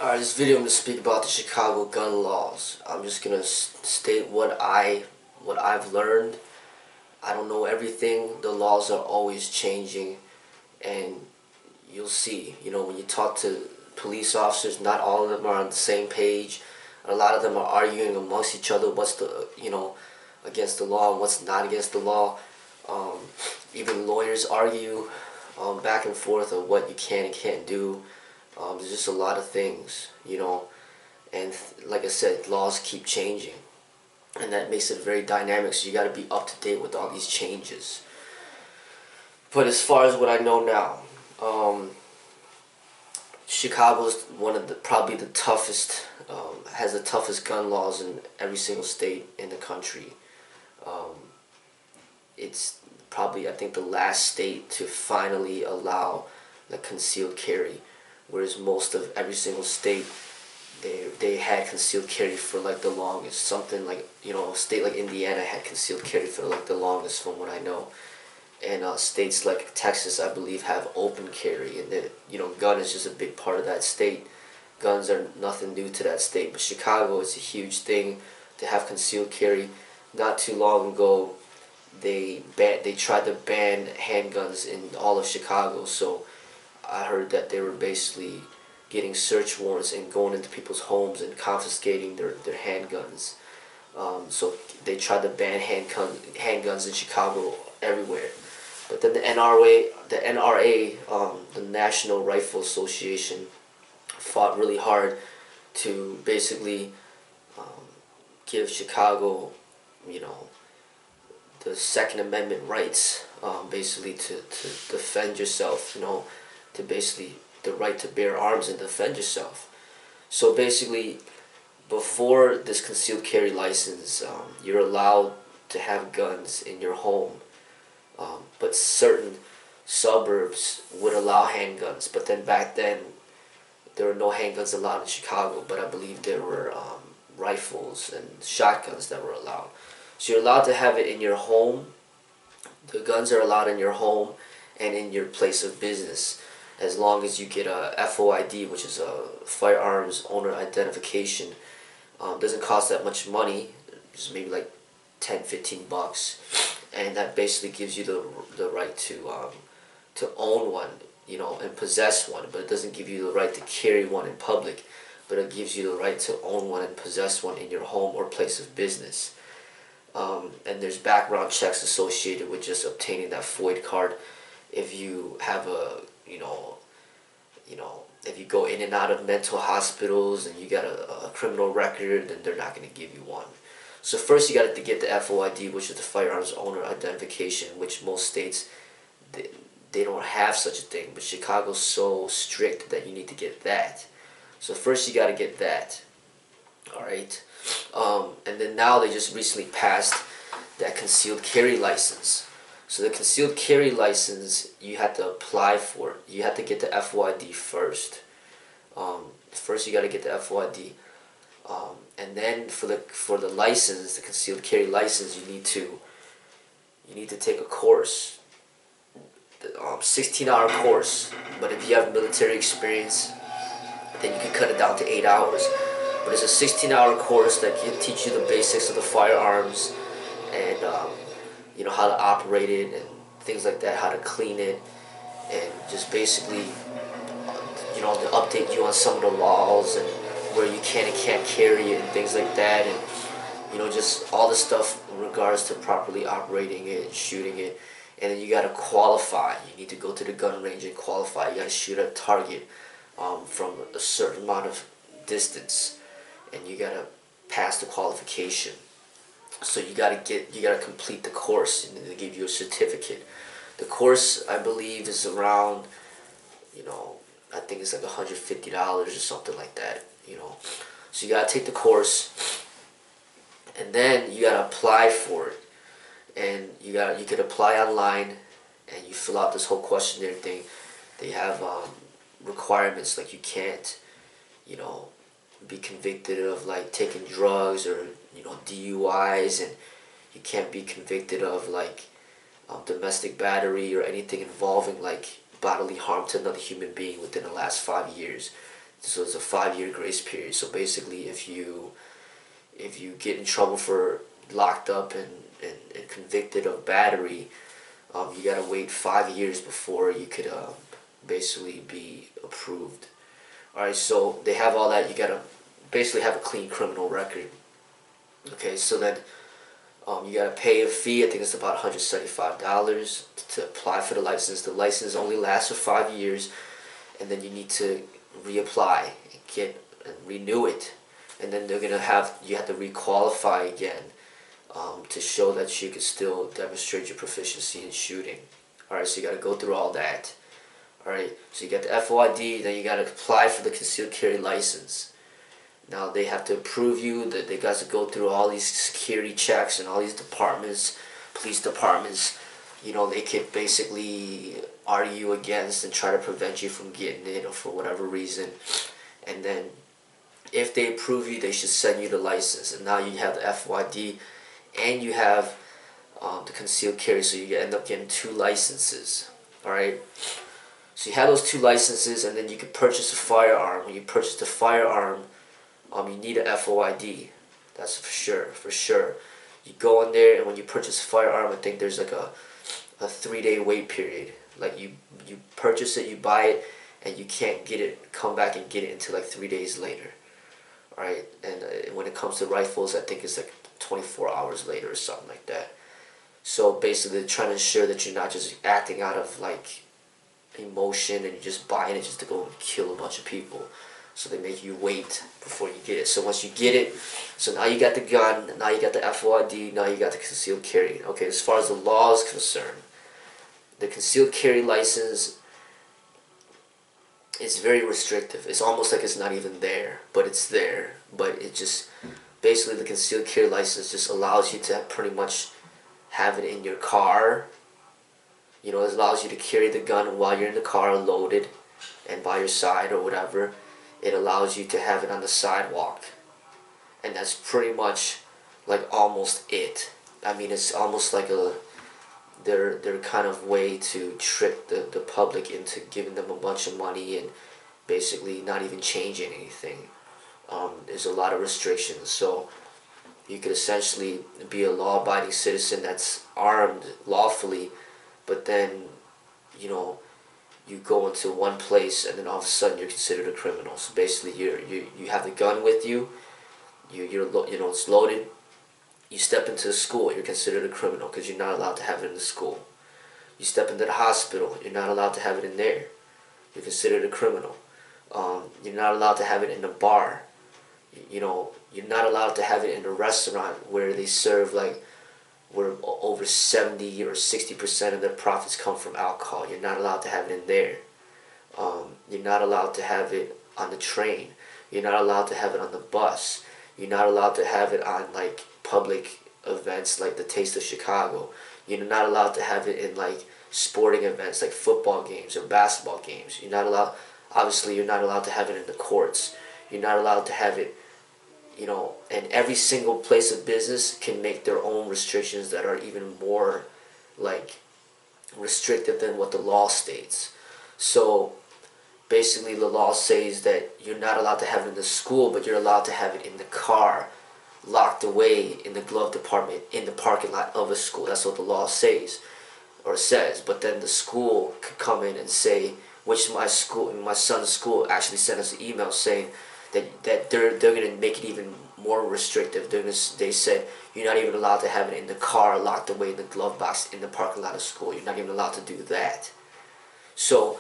Alright, this video I'm going to speak about the Chicago gun laws. I'm just going to state what I've learned. I don't know everything. The laws are always changing, and you'll see, when you talk to police officers, not all of them are on the same page. A lot of them are arguing amongst each other what's against the law and what's not against the law. Even lawyers argue back and forth of what you can and can't do. There's just a lot of things, and like I said, laws keep changing, and that makes it very dynamic, so you got to be up to date with all these changes. But as far as what I know now, Chicago's probably the toughest, has the toughest gun laws in every single state in the country. It's probably, I think, the last state to finally allow the concealed carry, whereas most of every single state, they had concealed carry for like the longest. Something like, a state like Indiana had concealed carry for like the longest, from what I know. And states like Texas, I believe, have open carry, and that, gun is just a big part of that state. Guns are nothing new to that state, but Chicago, it's a huge thing to have concealed carry. Not too long ago, they tried to ban handguns in all of Chicago, so I heard that they were basically getting search warrants and going into people's homes and confiscating their handguns. So they tried to ban handguns in Chicago everywhere. But then the NRA, the National Rifle Association, fought really hard to basically give Chicago, the Second Amendment rights, basically to defend yourself, to basically the right to bear arms and defend yourself. So basically, before this concealed carry license, you're allowed to have guns in your home, but certain suburbs would allow handguns. But then back then, there were no handguns allowed in Chicago, but I believe there were rifles and shotguns that were allowed. So you're allowed to have it in your home. The guns are allowed in your home and in your place of business, as long as you get a FOID, which is a Firearms Owner Identification. Doesn't cost that much money, just maybe like $10-15, and that basically gives you the right to own one, and possess one. But it doesn't give you the right to carry one in public, but it gives you the right to own one and possess one in your home or place of business. And there's background checks associated with just obtaining that FOID card. If you have if you go in and out of mental hospitals and you got a criminal record, then they're not going to give you one. So first you got to get the FOID, which is the Firearms Owner Identification, which most states, they don't have such a thing, but Chicago's so strict that you need to get that. So first you got to get that. Alright? And then now they just recently passed that concealed carry license. So the concealed carry license, you have to apply for it. You have to get the FOID first. First you got to get the FOID. And then for the license, the concealed carry license, you need to take a course, 16-hour course. But if you have military experience, then you can cut it down to 8 hours. But it's a 16-hour course that can teach you the basics of the firearms, and how to operate it and things like that, how to clean it, and just basically to update you on some of the laws and where you can and can't carry it and things like that, and just all the stuff in regards to properly operating it and shooting it. And then you got to qualify. You need to go to the gun range and qualify. You got to shoot a target from a certain amount of distance, and you got to pass the qualification. So you got to complete the course, and they give you a certificate. The course, I believe, is around, I think it's like $150 or something like that, So you got to take the course, and then you got to apply for it. And you could apply online, and you fill out this whole questionnaire thing. They have requirements, like you can't, be convicted of like taking drugs or DUIs, and you can't be convicted of like domestic battery or anything involving like bodily harm to another human being within the last 5 years. So it's a 5-year grace period. So basically, if you get in trouble for locked up and convicted of battery, you gotta wait 5 years before you could basically be approved. Alright, so they have all that. You gotta basically have a clean criminal record. Okay, so then you gotta pay a fee. I think it's about $175 to apply for the license. The license only lasts for 5 years, and then you need to reapply and renew it, and then you have to requalify again to show that you can still demonstrate your proficiency in shooting. Alright, so you gotta go through all that. Alright, so you got the FOID, then you gotta apply for the concealed carry license. Now they have to approve you, that they got to go through all these security checks and all these departments, police departments. You know, they could basically argue against and try to prevent you from getting it, or for whatever reason. And then if they approve you, they should send you the license. And now you have the FYD and you have the concealed carry, so you end up getting 2 licenses. Alright? So you have those 2 licenses, and then you can purchase a firearm. When you purchase the firearm, you need a FOID. That's for sure. You go in there, and when you purchase a firearm, I think there's like a 3-day wait period. Like you purchase it, you buy it, and you can't come back and get it until like 3 days later. Alright, and when it comes to rifles, I think it's like 24 hours later or something like that. So basically, they're trying to ensure that you're not just acting out of like emotion and you're just buying it just to go and kill a bunch of people. So they make you wait before you get it. So once you get it, so now you got the gun, now you got the FOID, now you got the concealed carry. Okay, as far as the law is concerned, the concealed carry license is very restrictive. It's almost like it's not even there, but it's there. But it just, basically the concealed carry license just allows you to pretty much have it in your car. You know, it allows you to carry the gun while you're in the car loaded and by your side or whatever. It allows you to have it on the sidewalk. And that's pretty much like almost it. I mean, it's almost like their kind of way to trick the public into giving them a bunch of money and basically not even changing anything. There's a lot of restrictions. So you could essentially be a law-abiding citizen that's armed lawfully, but then, you know, you go into one place and then all of a sudden you're considered a criminal. So basically you have the gun with you, you know, it's loaded. You step into the school, you're considered a criminal because you're not allowed to have it in the school. You step into the hospital, you're not allowed to have it in there. You're considered a criminal. You're not allowed to have it in a bar. You know, you're not allowed to have it in a restaurant where they serve like, where over 70 or 60% of their profits come from alcohol. You're not allowed to have it in there. You're not allowed to have it on the train. You're not allowed to have it on the bus. You're not allowed to have it on like public events like the Taste of Chicago. You're not allowed to have it in like sporting events like football games or basketball games. You're not allowed, obviously you're not allowed to have it in the courts. You're not allowed to have it, you know, and every single place of business can make their own restrictions that are even more like restrictive than what the law states. So basically the law says that you're not allowed to have it in the school, but you're allowed to have it in the car, locked away in the glove compartment in the parking lot of a school. That's what the law says. But then the school could come in and say, which my son's school actually sent us an email saying that they're going to make it even more restrictive. They said you're not even allowed to have it in the car locked away in the glove box in the parking lot of school. You're not even allowed to do that. So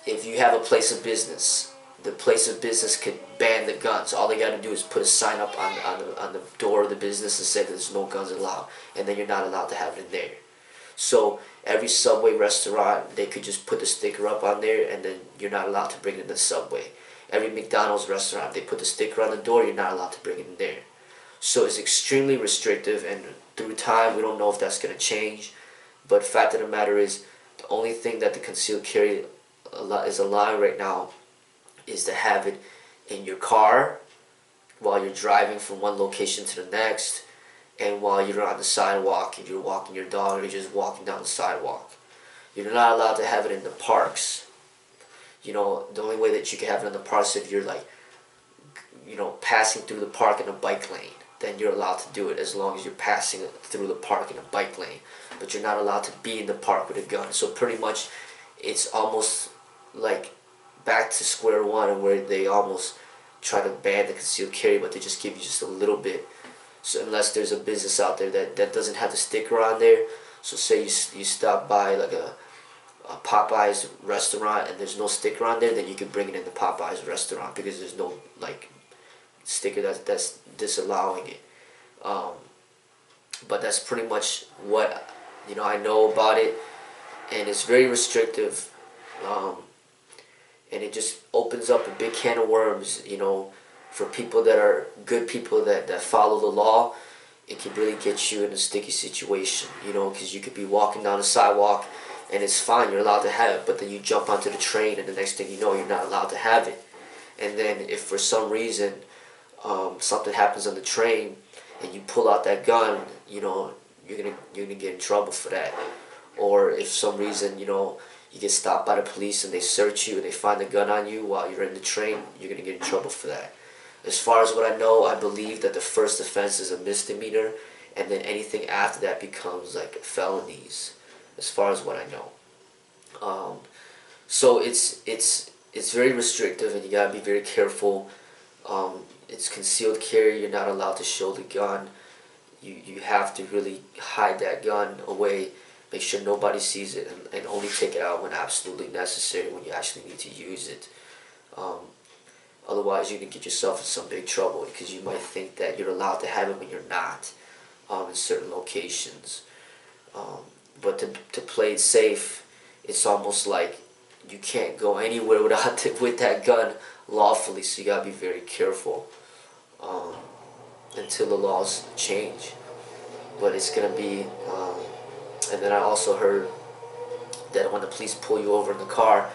if you have a place of business, the place of business could ban the guns. All they got to do is put a sign up on the door of the business and say that there's no guns allowed, and then you're not allowed to have it in there. So every Subway restaurant, they could just put the sticker up on there, and then you're not allowed to bring it in the Subway. Every McDonald's restaurant, they put the sticker on the door, you're not allowed to bring it in there. So it's extremely restrictive, and through time, we don't know if that's going to change. But fact of the matter is, the only thing that the concealed carry is allowing right now is to have it in your car while you're driving from one location to the next, and while you're on the sidewalk, if you're walking your dog or you're just walking down the sidewalk. You're not allowed to have it in the parks. You know, the only way that you can have it in the park is if you're like, you know, passing through the park in a bike lane. Then you're allowed to do it as long as you're passing through the park in a bike lane. But you're not allowed to be in the park with a gun. So pretty much, it's almost like back to square one, where they almost try to ban the concealed carry, but they just give you just a little bit. So unless there's a business out there that doesn't have the sticker on there, so say you stop by like a Popeyes restaurant and there's no sticker on there, then you can bring it in the Popeyes restaurant because there's no like sticker that's disallowing it. But that's pretty much what, you know, I know about it, and it's very restrictive, and it just opens up a big can of worms, you know, for people that are good people that follow the law. It can really get you in a sticky situation, you know, because you could be walking down the sidewalk and it's fine, you're allowed to have it, but then you jump onto the train and the next thing you know, you're not allowed to have it. And then if for some reason something happens on the train and you pull out that gun, you know, you're gonna get in trouble for that. Or if some reason, you know, you get stopped by the police and they search you and they find a gun on you while you're in the train, you're gonna get in trouble for that. As far as what I know, I believe that the first offense is a misdemeanor, and then anything after that becomes like felonies, as far as what I know. So it's very restrictive, and you gotta be very careful. It's concealed carry. You're not allowed to show the gun. You have to really hide that gun away. Make sure nobody sees it, and only take it out when absolutely necessary, when you actually need to use it. Otherwise, you're going to get yourself in some big trouble, because you might think that you're allowed to have it when you're not, in certain locations. But to play it safe, it's almost like you can't go anywhere without with that gun lawfully, so you got to be very careful until the laws change. But it's going to be, and then I also heard that when the police pull you over in the car,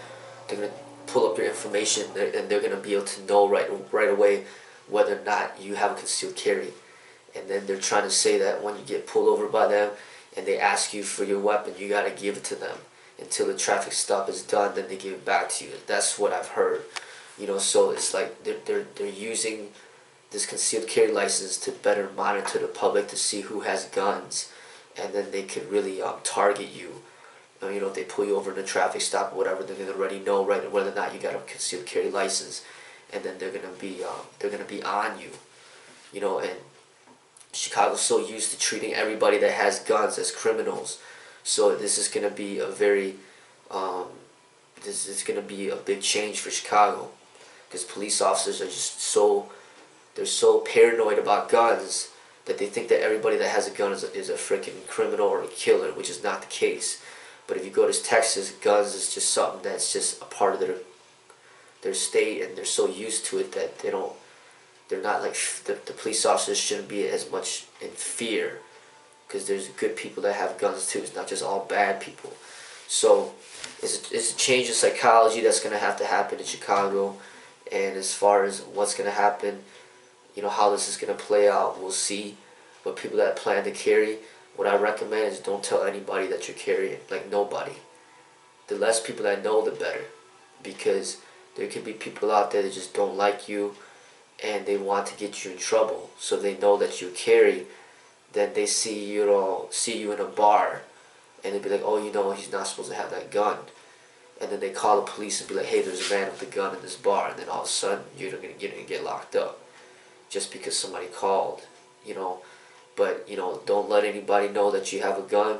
they're going to pull up your information, and they're going to be able to know right away whether or not you have a concealed carry. And then they're trying to say that when you get pulled over by them and they ask you for your weapon, you got to give it to them until the traffic stop is done. Then they give it back to you. That's what I've heard. You know, so it's like they're using this concealed carry license to better monitor the public, to see who has guns, and then they could really target you. You know, if they pull you over in a traffic stop or whatever, they're gonna already know right whether or not you got a concealed carry license, and then they're gonna be on you. You know, and Chicago's so used to treating everybody that has guns as criminals, so this is gonna be a very this is gonna be a big change for Chicago, because police officers are just so paranoid about guns that they think that everybody that has a gun is a freaking criminal or a killer, which is not the case. But if you go to Texas, guns is just something that's just a part of their state, and they're so used to it that they're not like, the police officers shouldn't be as much in fear, because there's good people that have guns too. It's not just all bad people. So it's a change of psychology that's going to have to happen in Chicago. And as far as what's going to happen, you know, how this is going to play out, we'll see. But people that plan to carry, what I recommend is don't tell anybody that you're carrying, like nobody. The less people that know, the better, because there could be people out there that just don't like you and they want to get you in trouble. So they know that you carry, then they see you in a bar, and they'll be like, oh, you know, he's not supposed to have that gun. And then they call the police and be like, hey, there's a man with a gun in this bar, and then all of a sudden you're gonna get locked up just because somebody called, you know. But, you know, don't let anybody know that you have a gun,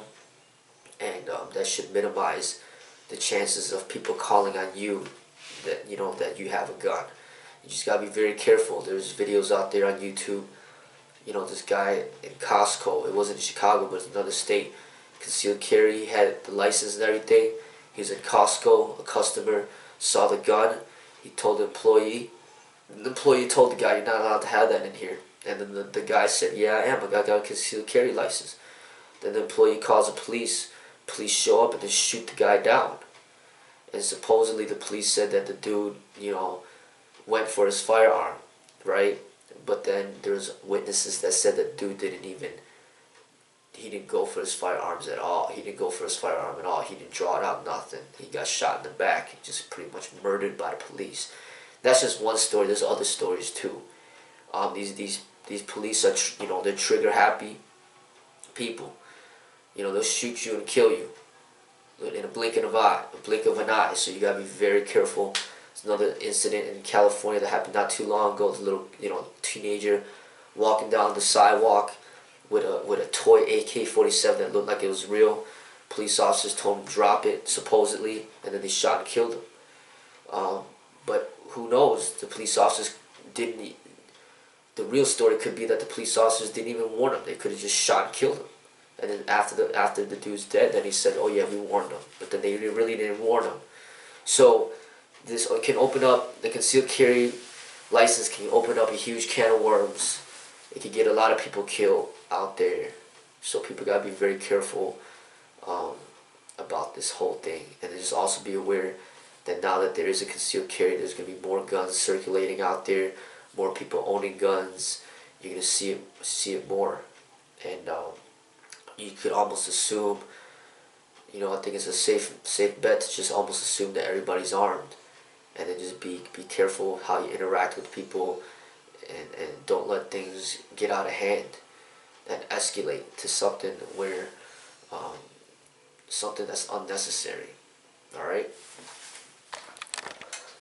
and that should minimize the chances of people calling on you that, you know, that you have a gun. You just gotta be very careful. There's videos out there on YouTube. You know, this guy in Costco, it wasn't in Chicago, but it's another state, concealed carry, he had the license and everything. He was in Costco, a customer saw the gun, he told the employee told the guy, you're not allowed to have that in here. And then the guy said, yeah, I am. I got a concealed carry license. Then the employee calls the police. Police show up and they shoot the guy down. And supposedly the police said that the dude, you know, went for his firearm, right? But then there's witnesses that said that dude didn't even he didn't go for his firearms at all. He didn't go for his firearm at all. He didn't draw it out, nothing. He got shot in the back. He just pretty much murdered by the police. That's just one story. There's other stories too. These police are, they're trigger happy people. They'll shoot you and kill you in a blink of an eye. So you gotta be very careful. There's another incident in California that happened not too long ago. It was a little, teenager walking down the sidewalk with a toy AK-47 that looked like it was real. Police officers told him to drop it, supposedly, and then they shot and killed him. But who knows? The police officers didn't. The real story could be that the police officers didn't even warn him. They could have just shot and killed him. And then after the dude's dead, then he said, "Oh yeah, we warned him." But then they really didn't warn him. So this can open up, the concealed carry license can open up a huge can of worms. It can get a lot of people killed out there. So people gotta be very careful about this whole thing. And just also be aware that now that there is a concealed carry, there's gonna be more guns circulating out there, more people owning guns. You're gonna see it more, and you could almost assume, I think it's a safe bet to just almost assume that everybody's armed, and then just be careful how you interact with people, and don't let things get out of hand and escalate to something where something that's unnecessary. All right.